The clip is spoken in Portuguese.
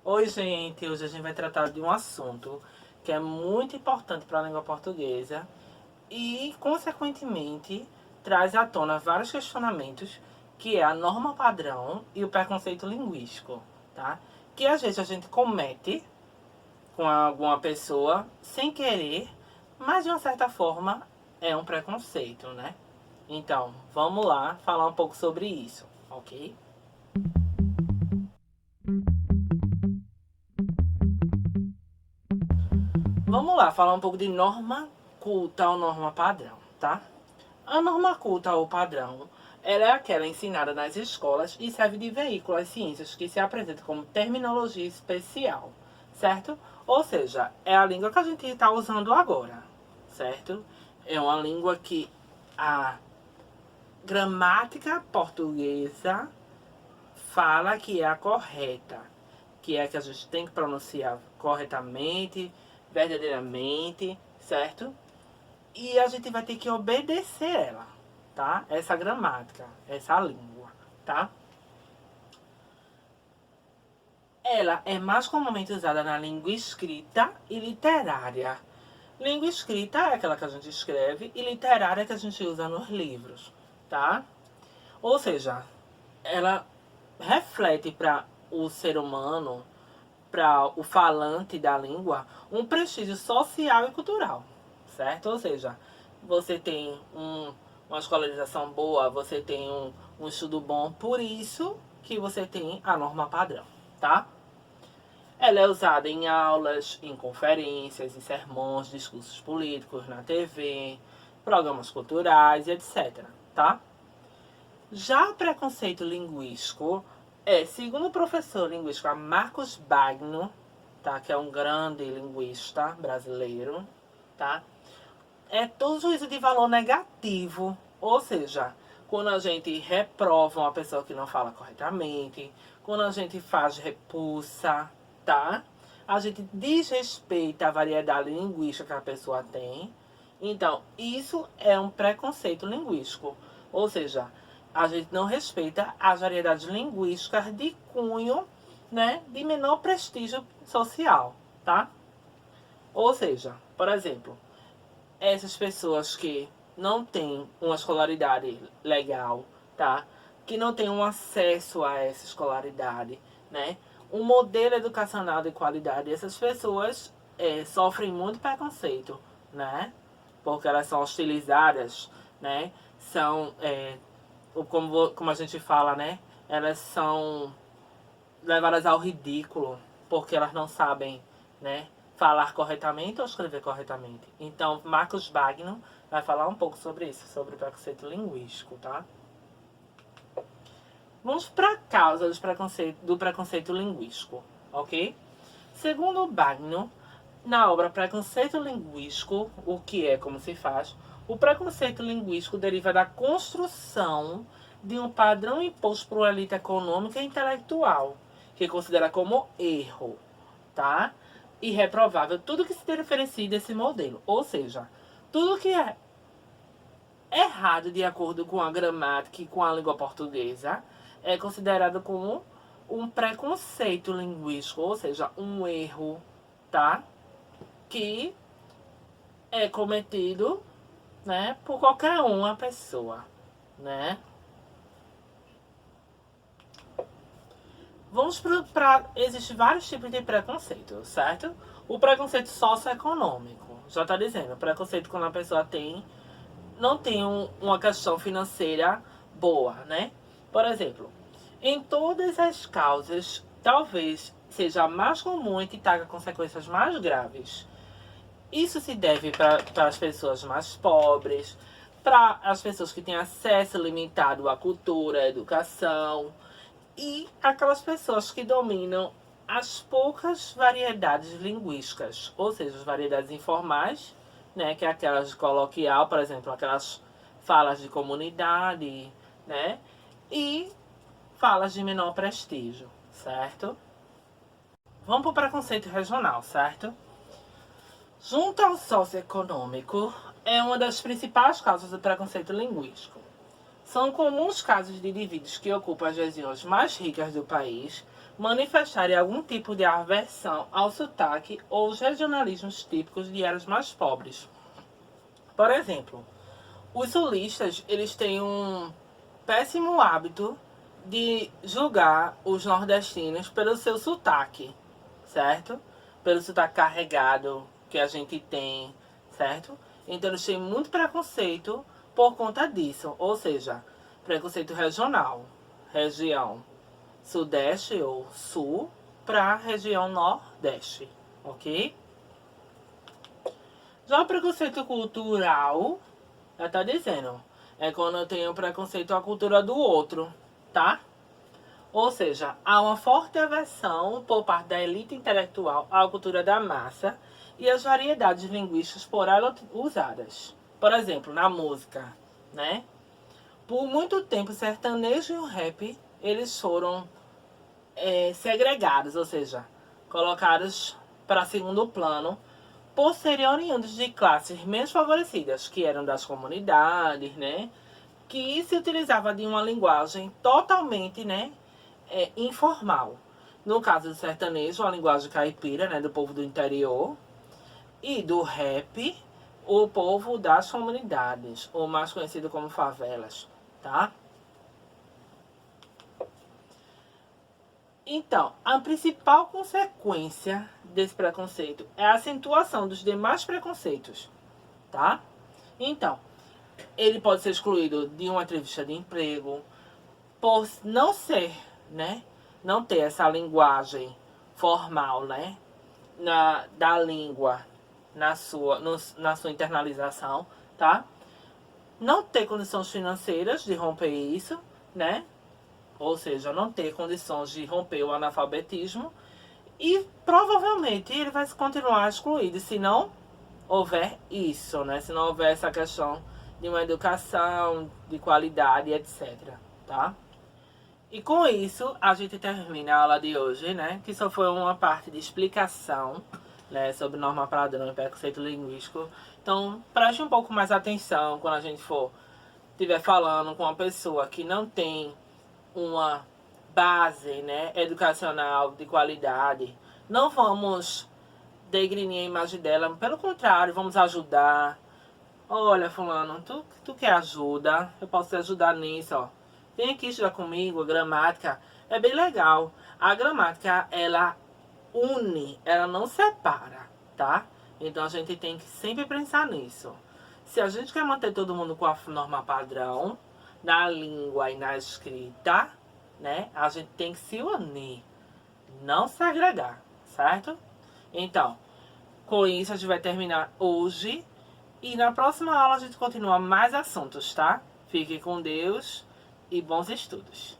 Oi, gente! Hoje a gente vai tratar de um assunto que é muito importante para a língua portuguesa e, consequentemente, traz à tona vários questionamentos, que é a norma padrão e o preconceito linguístico, tá? Que às vezes a gente comete com alguma pessoa sem querer, mas de uma certa forma é um preconceito, né? Então, vamos lá falar um pouco sobre isso, ok? Vamos lá falar um pouco de norma culta ou norma padrão, tá? A norma culta ou padrão, ela é aquela ensinada nas escolas e serve de veículo às ciências que se apresenta como terminologia especial, certo? Ou seja, é a língua que a gente está usando agora, certo? É uma língua que a gramática portuguesa fala que é a correta, que é a que a gente tem que pronunciar corretamente, verdadeiramente, certo? E a gente vai ter que obedecer ela, tá? Essa gramática, essa língua, tá? Ela é mais comumente usada na língua escrita e literária. Língua escrita é aquela que a gente escreve e literária é que a gente usa nos livros, tá? Ou seja, ela reflete para o ser humano, para o falante da língua, um prestígio social e cultural, certo? Ou seja, você tem uma escolarização boa, você tem um estudo bom, por isso que você tem a norma padrão, tá? Ela é usada em aulas, em conferências, em sermões, discursos políticos, na TV, programas culturais, etc, tá? Já o preconceito linguístico segundo o professor linguístico Marcos Bagno, tá, que é um grande linguista brasileiro, tá, é todo juízo de valor negativo, ou seja, quando a gente reprova uma pessoa que não fala corretamente, quando a gente faz repulsa, tá? A gente desrespeita a variedade linguística que a pessoa tem. Então, isso é um preconceito linguístico. Ou seja, a gente não respeita as variedades linguísticas de cunho, né, de menor prestígio social, tá? Ou seja, por exemplo, essas pessoas que não têm uma escolaridade legal, tá? Que não têm um acesso a essa escolaridade, né? Um modelo educacional de qualidade, essas pessoas sofrem muito preconceito, né? Porque elas são hostilizadas, né? São, como a gente fala, né? Elas são levadas ao ridículo, porque elas não sabem, né, falar corretamente ou escrever corretamente. Então, Marcos Bagno vai falar um pouco sobre isso, sobre o preconceito linguístico, tá? Vamos para a causa do preconceito linguístico, ok? Segundo Bagno, na obra Preconceito Linguístico, o que é, como se faz, o preconceito linguístico deriva da construção de um padrão imposto por uma elite econômica e intelectual, que considera como erro, tá? Irreprovável tudo que se diferencia desse modelo. Ou seja, tudo que é errado de acordo com a gramática e com a língua portuguesa é considerado como um preconceito linguístico, ou seja, um erro, tá? Que é cometido, né, por qualquer uma pessoa, né? Vamos para. Existem vários tipos de preconceito, certo? O preconceito socioeconômico, já está dizendo, o preconceito quando a pessoa não tem uma questão financeira boa, né? Por exemplo, em todas as causas, talvez seja mais comum e que traga consequências mais graves. Isso se deve para as pessoas mais pobres, para as pessoas que têm acesso limitado à cultura, à educação, e aquelas pessoas que dominam as poucas variedades linguísticas, ou seja, as variedades informais, né, que é aquelas de coloquial, por exemplo, aquelas falas de comunidade, né, e falas de menor prestígio, certo? Vamos para o preconceito regional, certo? Junto ao socioeconômico, é uma das principais causas do preconceito linguístico. São comuns casos de indivíduos que ocupam as regiões mais ricas do país manifestarem algum tipo de aversão ao sotaque ou os regionalismos típicos de áreas mais pobres. Por exemplo, os sulistas, eles têm um péssimo hábito de julgar os nordestinos pelo seu sotaque, certo? Pelo sotaque carregado que a gente tem, certo? Então eles têm muito preconceito por conta disso, ou seja, preconceito regional, região sudeste ou sul para região nordeste, ok? Já o preconceito cultural, já tá dizendo, é quando eu tenho preconceito à cultura do outro, tá? Ou seja, há uma forte aversão por parte da elite intelectual à cultura da massa e às variedades linguísticas por ela usadas. Por exemplo, na música, né? Por muito tempo, o sertanejo e o rap, eles foram segregados, ou seja, colocados para segundo plano, por serem oriundos de classes menos favorecidas, que eram das comunidades, né? Que se utilizava de uma linguagem totalmente, né, informal. No caso do sertanejo, a linguagem caipira, né, do povo do interior, e do rap, o povo das comunidades, ou mais conhecido como favelas, tá? Então, a principal consequência desse preconceito é a acentuação dos demais preconceitos, tá? Então, ele pode ser excluído de uma entrevista de emprego por não ser, né? Não ter essa linguagem formal, né? Da língua na sua internalização, tá? Não ter condições financeiras de romper isso, né? Ou seja, não ter condições de romper o analfabetismo e provavelmente ele vai continuar excluído se não houver isso, né? Se não houver essa questão de uma educação de qualidade, etc, tá? E com isso, a gente termina a aula de hoje, né? Que só foi uma parte de explicação, né? Sobre norma padrão e preconceito linguístico. Então, preste um pouco mais atenção quando a gente estiver falando com uma pessoa que não tem uma base, né, educacional de qualidade. Não vamos degrinir a imagem dela, pelo contrário, vamos ajudar. Olha, fulano, tu quer ajuda? Eu posso te ajudar nisso, ó. Vem aqui estudar comigo, a gramática. É bem legal. A gramática, ela une, ela não separa, tá? Então a gente tem que sempre pensar nisso. Se a gente quer manter todo mundo com a norma padrão, na língua e na escrita, né? A gente tem que se unir, não segregar, certo? Então, com isso a gente vai terminar hoje. E na próxima aula a gente continua mais assuntos, tá? Fique com Deus e bons estudos.